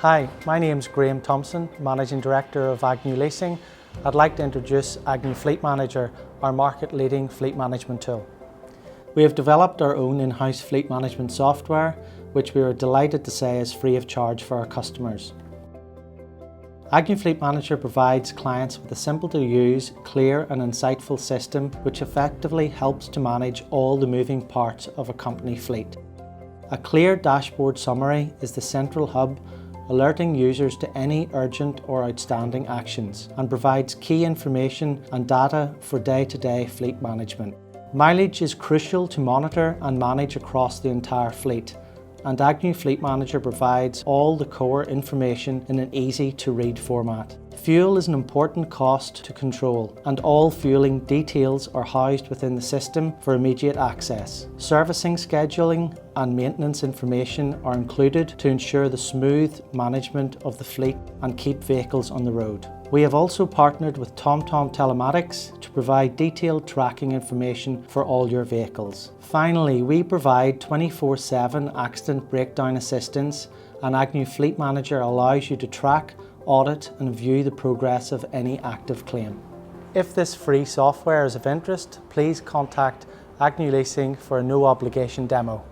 Hi, my name's Graham Thompson, Managing Director of Agnew Leasing. I'd like to introduce Agnew Fleet Manager, our market-leading fleet management tool. We have developed our own in-house fleet management software, which we are delighted to say is free of charge for our customers. Agnew Fleet Manager provides clients with a simple-to-use, clear and insightful system which effectively helps to manage all the moving parts of a company fleet. A clear dashboard summary is the central hub, alerting users to any urgent or outstanding actions, and provides key information and data for day-to-day fleet management. Mileage is crucial to monitor and manage across the entire fleet, and Agnew Fleet Manager provides all the core information in an easy-to-read format. Fuel is an important cost to control, and all fueling details are housed within the system for immediate access. Servicing, scheduling and maintenance information are included to ensure the smooth management of the fleet and keep vehicles on the road. We have also partnered with TomTom Telematics to provide detailed tracking information for all your vehicles. Finally, we provide 24/7 accident breakdown assistance, and Agnew Fleet Manager allows you to track, audit and view the progress of any active claim. If this free software is of interest, please contact Agnew Leasing for a no obligation demo.